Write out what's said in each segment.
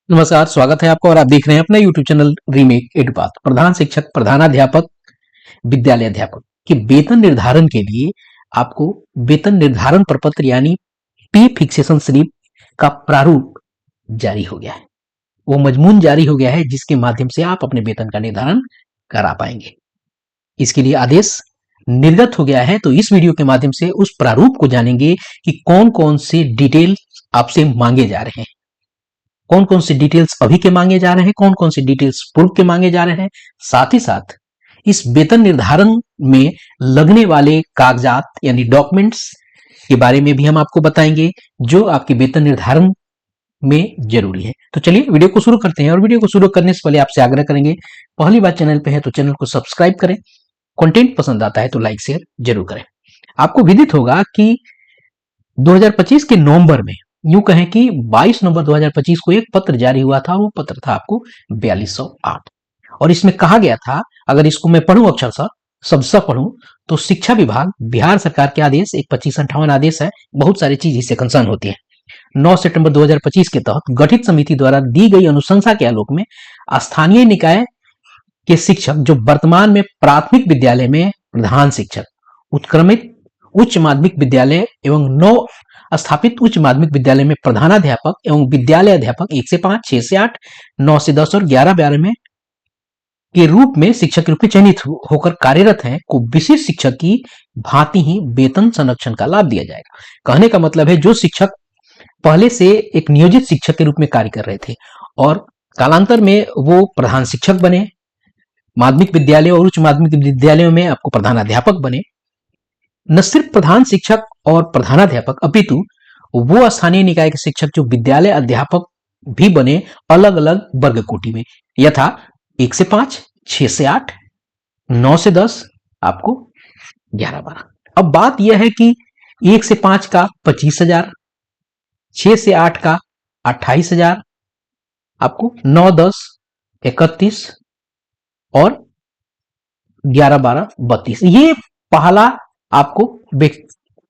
नमस्कार, स्वागत है आपका और आप देख रहे हैं अपना यूट्यूब चैनल रीमेक एडुपाथ। प्रधान शिक्षक, प्रधानाध्यापक, विद्यालय अध्यापक के वेतन निर्धारण के लिए आपको वेतन निर्धारण प्रपत्र यानी पे फिक्सेशन स्लिप का प्रारूप जारी हो गया है। वो मजमून जारी हो गया है जिसके माध्यम से आप अपने वेतन का निर्धारण करा पाएंगे। इसके लिए आदेश निर्गत हो गया है, तो इस वीडियो के माध्यम से उस प्रारूप को जानेंगे कि कौन कौन से डिटेल आपसे मांगे जा रहे हैं, कौन कौन सी डिटेल्स अभी के मांगे जा रहे हैं, कौन कौन सी डिटेल्स पूर्व के मांगे जा रहे हैं। साथ ही साथ इस वेतन निर्धारण में लगने वाले कागजात यानी डॉक्यूमेंट्स के बारे में भी हम आपको बताएंगे जो आपके वेतन निर्धारण में जरूरी है। तो चलिए वीडियो को शुरू करते हैं, और वीडियो को शुरू करने से पहले आपसे आग्रह करेंगे, पहली बार चैनल पे है तो चैनल को सब्सक्राइब करें, कंटेंट पसंद आता है तो लाइक शेयर जरूर करें। आपको विदित होगा कि 2025 के नवंबर में, यूं कहें कि 22 नवंबर 2025 को एक पत्र जारी हुआ था। वो पत्र था आपको 4208, और इसमें कहा गया था, अगर इसको मैं पढ़ूं अक्षरशः शब्दशः पढ़ूं, तो शिक्षा विभाग बिहार सरकार के आदेश एक 2558 आदेश है, बहुत सारी चीज इससे कंसर्न होती है। 9 सितंबर 2025 के तहत गठित समिति द्वारा दी गई अनुशंसा के आलोक में स्थानीय निकाय के शिक्षक जो वर्तमान में प्राथमिक विद्यालय में प्रधान शिक्षक, उत्क्रमित उच्च माध्यमिक विद्यालय एवं 9 स्थापित उच्च माध्यमिक विद्यालय में प्रधानाध्यापक एवं विद्यालय अध्यापक 1 से 5, 6 से 8, 9 से 10 और 11-12 में के रूप में शिक्षक के रूप में चयनित होकर कार्यरत हैं को विशिष्ट शिक्षक की भांति ही वेतन संरक्षण का लाभ दिया जाएगा। कहने का मतलब है, जो शिक्षक पहले से एक नियोजित शिक्षक के रूप में कार्य कर रहे थे और कालांतर में वो प्रधान शिक्षक बने, माध्यमिक विद्यालय और उच्च माध्यमिक विद्यालयों में आपको प्रधानाध्यापक बने, न सिर्फ प्रधान शिक्षक और प्रधानाध्यापक अपितु वो स्थानीय निकाय के शिक्षक जो विद्यालय अध्यापक भी बने अलग अलग वर्ग कोटि में, यथा 1 से 5, 6 से 8, 9 से 10, आपको 11-12। अब बात यह है कि 1 से 5 का 25,000, 6 से 8 का 28,000, आपको 9, 10, 31 और 11-12, 32, ये पहला आपको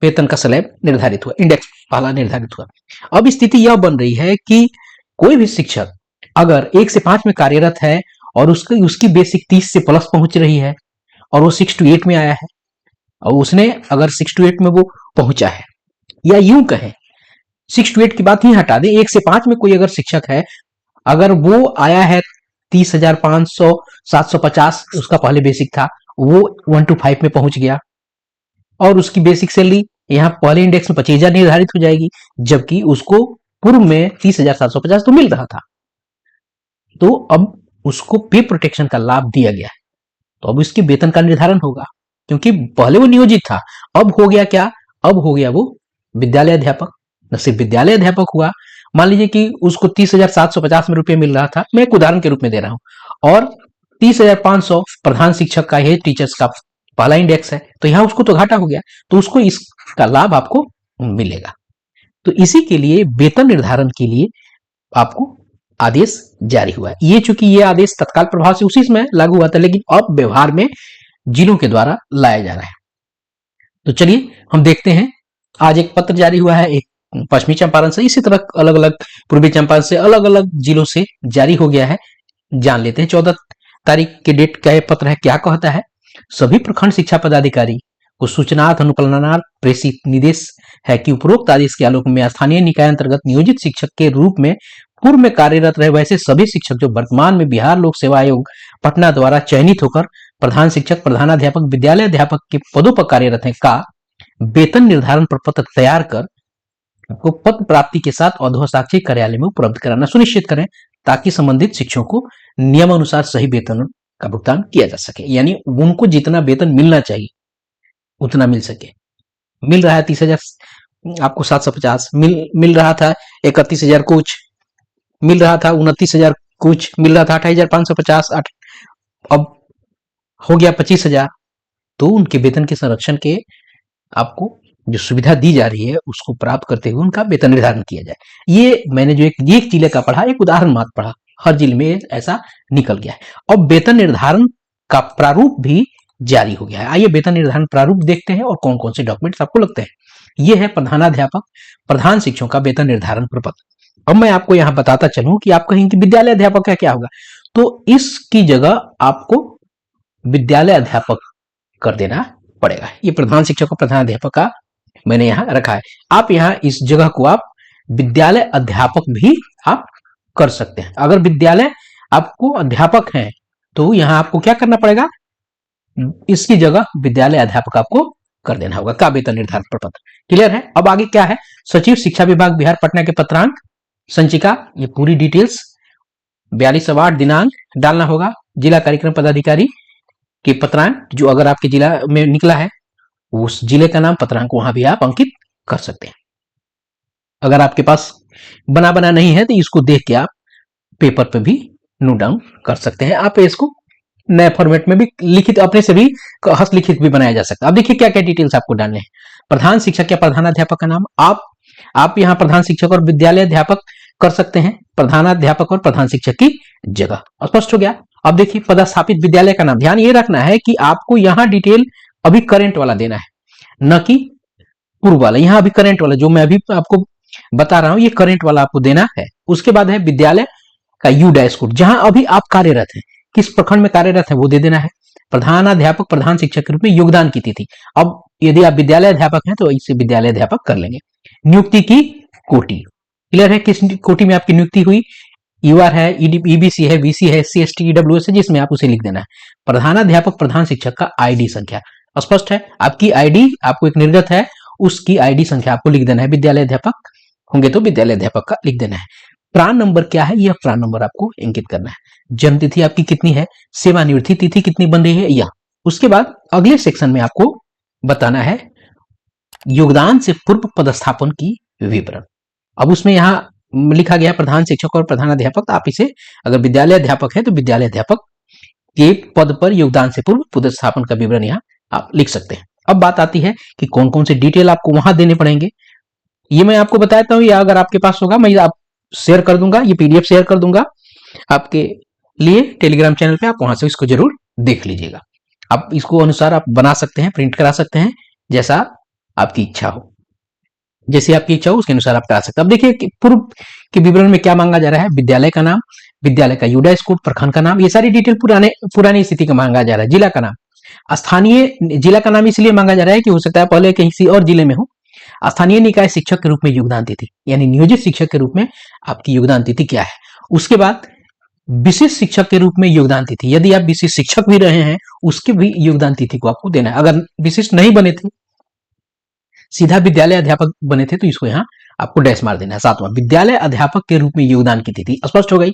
वेतन का स्लैब निर्धारित हुआ, इंडेक्स पहला निर्धारित हुआ। अब स्थिति यह बन रही है कि कोई भी शिक्षक अगर 1 से 5 में कार्यरत है और उसकी बेसिक 30 से प्लस पहुंच रही है और वो 6 to 8 में आया है, और उसने अगर 6 to 8 में वो पहुंचा है, या यूं कहें 6 to 8 की बात ही हटा दें, 1 से 5 में कोई अगर शिक्षक है, अगर वो आया है 30,500, 750 उसका पहले बेसिक था, वो 1 to 5 में पहुंच गया और उसकी बेसिक सैलरी यहाँ पहले इंडेक्स में 25,000 निर्धारित हो जाएगी, जबकि उसको पूर्व में 30,750 तो मिल रहा था। तो अब उसको पे प्रोटेक्शन का लाभ दिया गया है, तो अब उसके वेतन का निर्धारण होगा, क्योंकि पहले वो नियोजित था। अब हो गया क्या, अब हो गया वो विद्यालय अध्यापक। न सिर्फ विद्यालय अध्यापक हुआ, मान लीजिए कि उसको 30,750 में रुपये मिल रहा था, मैं एक उदाहरण के रूप में दे रहा हूं, और 30,500 प्रधान शिक्षक का है, टीचर्स का पहला इंडेक्स है, तो यहां उसको तो घाटा हो गया, तो उसको इसका लाभ आपको मिलेगा। तो इसी के लिए वेतन निर्धारण के लिए आपको आदेश जारी हुआ है। ये चूंकि ये आदेश तत्काल प्रभाव से उसी समय लागू हुआ था, लेकिन अब व्यवहार में जिलों के द्वारा लाया जा रहा है। तो चलिए हम देखते हैं, आज एक पत्र जारी हुआ है, एक पश्चिमी चंपारण से, इसी तरह अलग अलग पूर्वी चंपारण से, अलग अलग जिलों से जारी हो गया है। जान लेते हैं 14 तारीख के डेट का यह पत्र है, क्या कहता है। सभी प्रखंड शिक्षा पदाधिकारी को सूचनार्थ अनुकलनार्थ प्रेषित निर्देश है कि उपरोक्त आदेश के आलोक में स्थानीय निकाय अंतर्गत नियोजित शिक्षक के रूप में पूर्व में कार्यरत रहे वैसे सभी शिक्षक जो वर्तमान में बिहार लोक सेवा आयोग पटना द्वारा चयनित होकर प्रधान शिक्षक, प्रधानाध्यापक, विद्यालय अध्यापक के पदों पर कार्यरत हैं का वेतन निर्धारण प्रपत्र तैयार कर को पत्र प्राप्ति के साथ अधोसाक्षी कार्यालय में उपलब्ध कराना सुनिश्चित करें, ताकि संबंधित शिक्षकों को नियमानुसार सही वेतन का भुगतान किया जा सके। यानी उनको जितना वेतन मिलना चाहिए उतना मिल सके। मिल रहा है 30,000 आपको 750, मिल रहा था 31,000 कुछ, मिल रहा था 29,000 कुछ, मिल रहा था 28,550, अब हो गया 25,000। तो उनके वेतन के संरक्षण के आपको जो सुविधा दी जा रही है उसको प्राप्त करते हुए उनका वेतन निर्धारण किया जाए। ये मैंने जो एक जिले का पढ़ा, एक उदाहरण मात्र पढ़ा, हर जिले में ऐसा निकल गया है। अब वेतन निर्धारण का प्रारूप भी जारी हो गया है। आइए वेतन निर्धारण प्रारूप देखते हैं और कौन कौन से डॉक्यूमेंट्स आपको लगते हैं। ये है प्रधानाध्यापक, प्रधान शिक्षकों का वेतन निर्धारण प्रपत्र। अब मैं आपको यहां बताता चलूं कि आप कहेंगे विद्यालय अध्यापक का क्या होगा, तो इसकी जगह आपको विद्यालय अध्यापक कर देना पड़ेगा। ये प्रधान शिक्षक और प्रधान अध्यापक का मैंने यहां रखा है। आप यहां इस जगह को आप विद्यालय अध्यापक भी आप कर सकते हैं। अगर विद्यालय आपको अध्यापक हैं तो यहां आपको क्या करना पड़ेगा, इसकी जगह विद्यालय अध्यापक आपको कर देना होगा का वेतन निर्धारण प्रपत्र। क्लियर है। अब आगे क्या है, सचिव शिक्षा विभाग बिहार पटना के पत्रांक संचिका, ये पूरी डिटेल्स 42/8 दिनांक डालना होगा। जिला कार्यक्रम पदाधिकारी के पत्रांक जो अगर आपके जिला में निकला है उस जिले का नाम पत्रांक वहां भी आप अंकित कर सकते हैं। अगर आपके पास बना नहीं है तो इसको देख के आप पेपर पे भी नोट डाउन कर सकते हैं। आप इसको नए फॉर्मेट में भी लिखित अपने से भी हस्तलिखित भी बनाया जा सकता है। अब देखिए क्या क्या डिटेल्स आपको डालने हैं। प्रधान शिक्षक या प्रधानाध्यापक का नाम, आप यहाँ प्रधान शिक्षक और विद्यालय अध्यापक कर सकते हैं, प्रधानाध्यापक और प्रधान शिक्षक की जगह। स्पष्ट हो गया। अब देखिए पदस्थापित विद्यालय का नाम, ध्यान ये रखना है कि आपको यहाँ डिटेल अभी करंट वाला देना है, न कि पूर्व वाला। यहाँ अभी करंट वाला जो मैं अभी आपको बता रहा हूं ये करंट वाला आपको देना है। उसके बाद है विद्यालय का यू डैश कोड, जहां अभी आप कार्यरत हैं, किस प्रखंड में कार्यरत है वो दे देना है। प्रधानाध्यापक प्रधान शिक्षक के रूप में योगदान की तिथि, अब यदि आप विद्यालय अध्यापक हैं तो इसे विद्यालय अध्यापक कर लेंगे। नियुक्ति की कोटि, क्लियर है किस कोटि में आपकी नियुक्ति हुई, यूआर है, ईबीसी है, बीसी है, एससी एसटी ईडब्ल्यूएस है, जिसमें आप उसे लिख देना है। प्रधानाध्यापक प्रधान शिक्षक का आईडी संख्या, स्पष्ट है। आपकी आईडी आपको एक निर्गत है, उसकी आईडी संख्या आपको लिख देना है। विद्यालय अध्यापक होंगे तो विद्यालय अध्यापक का लिख देना है। प्राण नंबर क्या है, यह प्राण नंबर आपको इंगित करना है। जन्म तिथि आपकी कितनी है, सेवानिवृत्ति तिथि कितनी बन रही है, यह। उसके बाद अगले सेक्शन में आपको बताना है योगदान से पूर्व पदस्थापन की विवरण। अब उसमें यहां लिखा गया प्रधान शिक्षक और प्रधान अध्यापक, आप इसे अगर विद्यालय अध्यापक है तो विद्यालय अध्यापक के पद पर योगदान से पूर्व पदस्थापन का विवरण यहां आप लिख सकते हैं। अब बात आती है कि कौन कौन से डिटेल आपको वहां देने पड़ेंगे, ये मैं आपको बताता हूं, या अगर आपके पास होगा मैं आप शेयर कर दूंगा, ये पीडीएफ शेयर कर दूंगा आपके लिए टेलीग्राम चैनल पे, आप वहां से इसको जरूर देख लीजिएगा। आप इसको अनुसार आप बना सकते हैं, प्रिंट करा सकते हैं, जैसा आपकी इच्छा हो, जैसे आपकी इच्छा हो उसके अनुसार आप करा सकते हैं। अब देखिए कि पूर्व के विवरण में क्या मांगा जा रहा है, विद्यालय का नाम, विद्यालय का यूडाइस कोड, प्रखंड का नाम, ये सारी डिटेल पुरानी स्थिति का मांगा जा रहा है। जिला का नाम, स्थानीय जिला का नाम इसलिए मांगा जा रहा है कि हो सकता है पहले किसी और जिले में हो। स्थानीय निकाय शिक्षक के रूप में योगदान तिथि, यानी नियोजित शिक्षक के रूप में आपकी योगदान तिथि क्या है। उसके बाद विशिष्ट शिक्षक के रूप में योगदान तिथि, यदि आप विशिष्ट शिक्षक भी रहे हैं उसके भी योगदान तिथि को आपको देना है। अगर विशिष्ट नहीं बने थे, सीधा विद्यालय अध्यापक बने थे, तो इसको यहाँ आपको डैश मार देना है। सातवां, विद्यालय अध्यापक के रूप में योगदान की तिथि। स्पष्ट हो गई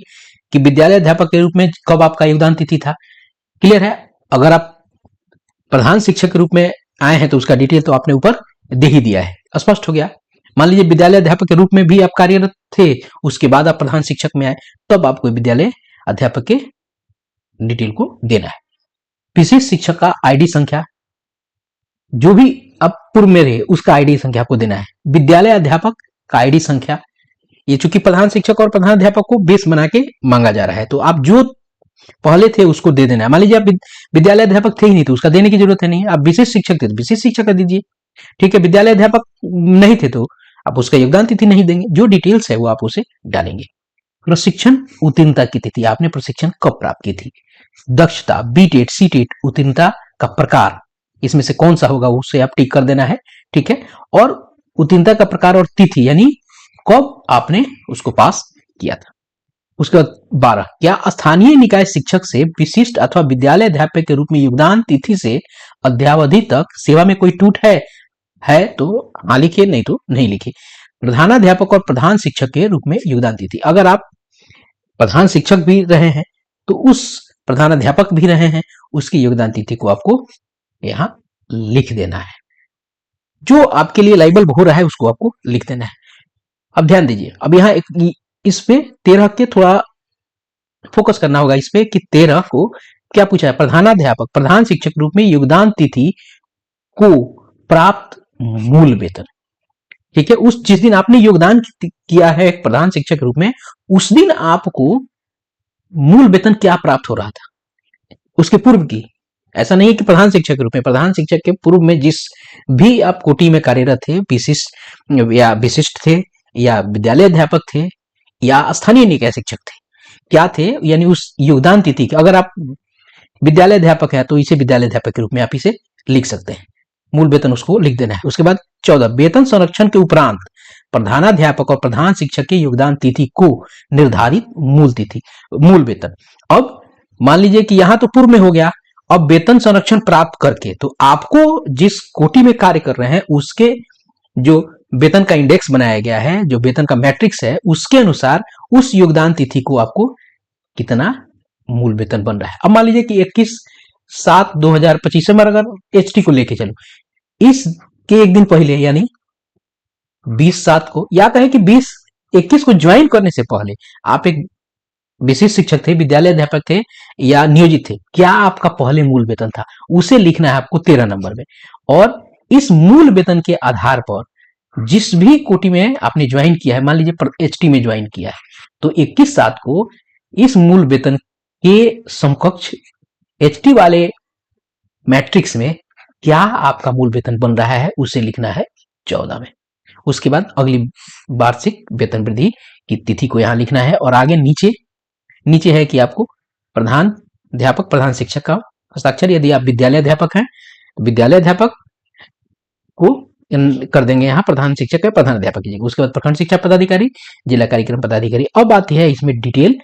कि विद्यालय अध्यापक के रूप में कब आपका योगदान तिथि था। क्लियर है। अगर आप प्रधान शिक्षक के रूप में आए हैं तो उसका डिटेल तो आपने ऊपर दे ही दिया है। स्पष्ट हो गया। मान लीजिए विद्यालय अध्यापक के रूप में भी आप कार्यरत थे, उसके बाद आप प्रधान शिक्षक में आए, तब आपको विद्यालय अध्यापक के डिटेल को देना है। विशेष शिक्षक का आईडी संख्या, जो भी अब पूर्व में रहे उसका आईडी संख्या आपको देना है। विद्यालय अध्यापक का आईडी संख्या, ये चूंकि प्रधान शिक्षक और प्रधान अध्यापक को बेस बना के मांगा जा रहा है, तो आप जो पहले थे उसको दे देना है। मान लीजिए आप विद्यालय अध्यापक थे ही नहीं तो उसका देने की जरूरत है नहीं, आप विशेष शिक्षक थे तो विशेष शिक्षक का दीजिए। ठीक है। विद्यालय अध्यापक नहीं थे तो आप उसका योगदान तिथि नहीं देंगे, जो डिटेल्स है वो आप उसे डालेंगे। प्रशिक्षण उत्तीर्णता की तिथि, आपने प्रशिक्षण कब प्राप्त की थी। दक्षता, बीटेट, सीटेट, उत्तीर्णता का प्रकार, इसमें से कौन सा होगा उसे आप टिक कर देना है। ठीक है। और उत्तीर्णता का प्रकार और तिथि, यानी कब आपने उसको पास किया था। उसके बाद 12, क्या स्थानीय निकाय शिक्षक से विशिष्ट अथवा विद्यालय अध्यापक के रूप में योगदान तिथि से अद्यावधि तक सेवा में कोई टूट है तो हाँ लिखिए, नहीं तो नहीं लिखिए। प्रधानाध्यापक और प्रधान शिक्षक के रूप में योगदान तिथि, अगर आप प्रधान शिक्षक भी रहे हैं तो उस प्रधानाध्यापक भी रहे हैं, उसकी योगदान तिथि को आपको यहां लिख देना है। जो आपके लिए लाइबल हो रहा है उसको आपको लिख देना है। अब ध्यान दीजिए, अब यहाँ इस पे 13 के थोड़ा फोकस करना होगा इस पे कि 13 को क्या पूछा है, प्रधानाध्यापक प्रधान शिक्षक रूप में योगदान तिथि को प्राप्त मूल वेतन। ठीक है। उस जिस दिन आपने योगदान किया है प्रधान शिक्षक के रूप में, उस दिन आपको मूल वेतन क्या प्राप्त हो रहा था, उसके पूर्व की। ऐसा नहीं है कि प्रधान शिक्षक के रूप में, प्रधान शिक्षक के पूर्व में जिस भी आप कोटि में कार्यरत थे, विशिष्ट या विशिष्ट थे या विद्यालय अध्यापक थे या स्थानीय निकाय शिक्षक थे, क्या थे, यानी उस योगदान तिथि की, अगर आप विद्यालय अध्यापक है तो इसे विद्यालय अध्यापक के रूप में आप इसे लिख सकते हैं, मूल वेतन उसको लिख देना है। उसके बाद 14 वेतन संरक्षण के उपरांत प्रधानाध्यापक और प्रधान शिक्षक के योगदान तिथि को निर्धारित मूल वेतन। अब मान लीजिए कि यहां तो पूर्व में हो गया, अब वेतन संरक्षण प्राप्त करके तो आपको जिस कोटि में कार्य कर रहे हैं उसके जो वेतन का इंडेक्स बनाया गया है, जो वेतन का मैट्रिक्स है, उसके अनुसार उस योगदान तिथि को आपको कितना मूल वेतन बन रहा है। अब मान लीजिए कि 21/7/2025 में अगर एचटी को लेके चलो, इसके एक दिन पहले यानी 20/7 को, या कहें कि 20/21 को ज्वाइन करने से पहले आप एक विशिष्ट शिक्षक थे, विद्यालय अध्यापक थे या नियोजित थे, क्या आपका पहले मूल वेतन था, उसे लिखना है आपको 13 नंबर में। और इस मूल वेतन के आधार पर जिस भी कोटि में आपने ज्वाइन किया है, मान लीजिए एचटी में ज्वाइन किया है, तो 21/7 को इस मूल वेतन के समकक्ष एचटी वाले मैट्रिक्स में क्या आपका मूल वेतन बन रहा है उसे लिखना है 14 में। उसके बाद अगली वार्षिक वेतन वृद्धि की तिथि को यहां लिखना है, और आगे नीचे है कि आपको प्रधान अध्यापक प्रधान शिक्षक का हस्ताक्षर, यदि आप विद्यालय अध्यापक हैं तो विद्यालय अध्यापक को कर देंगे यहाँ, प्रधान शिक्षक है प्रधान अध्यापक कीजिएगा। उसके बाद प्रखंड शिक्षा पदाधिकारी, जिला कार्यक्रम पदाधिकारी। अब आती है इसमें डिटेल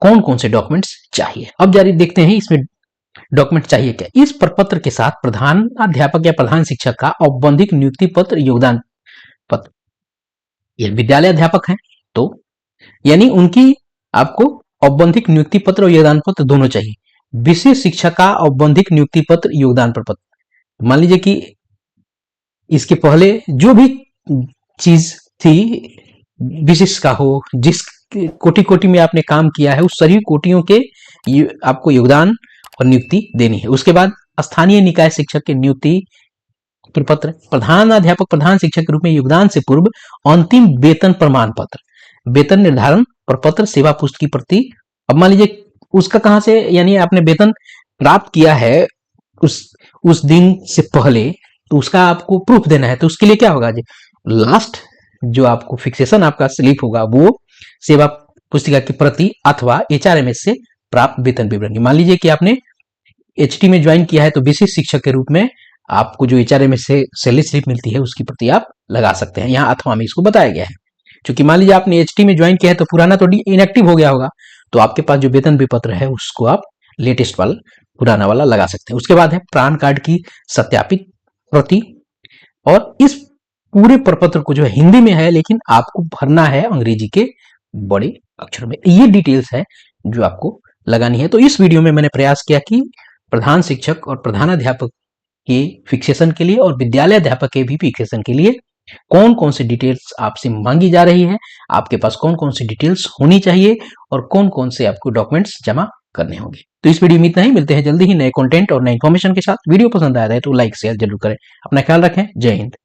कौन कौन से डॉक्यूमेंट्स चाहिए। अब जारी देखते हैं इसमें डॉक्यूमेंट चाहिए क्या। इस प्रपत्र के साथ प्रधान अध्यापक या प्रधान शिक्षक का औपबंधिक नियुक्ति पत्र, योगदान पत्र, ये विद्यालय अध्यापक हैं तो यानी उनकी आपको औपबंधिक नियुक्ति पत्र और योगदान पत्र दोनों चाहिए। विशेष शिक्षक का औपबंधिक नियुक्ति पत्र, योगदान पत्र। मान लीजिए कि इसके पहले जो भी चीज थी विशिष्ट का हो, जिस कोटि में आपने काम किया है उस सभी कोटियों के आपको योगदान और नियुक्ति देनी है। उसके बाद स्थानीय निकाय शिक्षक के नियुक्ति प्रपत्र, प्रधानाध्यापक प्रधान शिक्षक के रूप में योगदान से पूर्व अंतिम वेतन प्रमाण पत्र, वेतन निर्धारण प्रपत्र, सेवा पुस्तक की प्रति। अब मान लीजिए उसका कहां से, यानी आपने वेतन प्राप्त किया है उस दिन से पहले, तो उसका आपको प्रूफ देना है। तो उसके लिए क्या होगा जी, लास्ट जो आपको फिक्सेशन आपका स्लिप होगा वो सेवा पुस्तिका की प्रति अथवा एचआरएमएस से प्राप्त वेतन विवरण। मान लीजिए कि आपने एचटी में ज्वाइन किया है तो विशिष्ट शिक्षक के रूप में आपको जो एचआरएमएस से सैलरी स्लिप मिलती है उसकी प्रति आप लगा सकते हैं। यहाँ अथवा में इसको बताया गया है, क्योंकि मान लीजिए आपने एचटी में ज्वाइन किया है तो पुराना तो इनएक्टिव हो गया होगा, तो आपके पास जो वेतन विपत्र है उसको आप लेटेस्ट वाला पुराना वाला लगा सकते हैं। उसके बाद है पैन कार्ड की सत्यापित प्रति, और इस पूरे प्रपत्र को जो है हिंदी में है लेकिन आपको भरना है अंग्रेजी के बड़े अक्षर में। ये डिटेल्स है जो आपको लगानी है। तो इस वीडियो में मैंने प्रयास किया कि प्रधान शिक्षक और प्रधानाध्यापक के फिक्सेशन के लिए और विद्यालय अध्यापक के भी फिक्सेशन के लिए कौन कौन सी डिटेल्स आपसे मांगी जा रही है, आपके पास कौन कौन सी डिटेल्स होनी चाहिए और कौन कौन से आपको डॉक्यूमेंट्स जमा करने होंगे। तो इस वीडियो में इतना ही, मिलते हैं जल्दी ही नए कंटेंट और नए इन्फॉर्मेशन के साथ। वीडियो पसंद आया है तो लाइक शेयर जरूर करें। अपना ख्याल रखें। जय हिंद।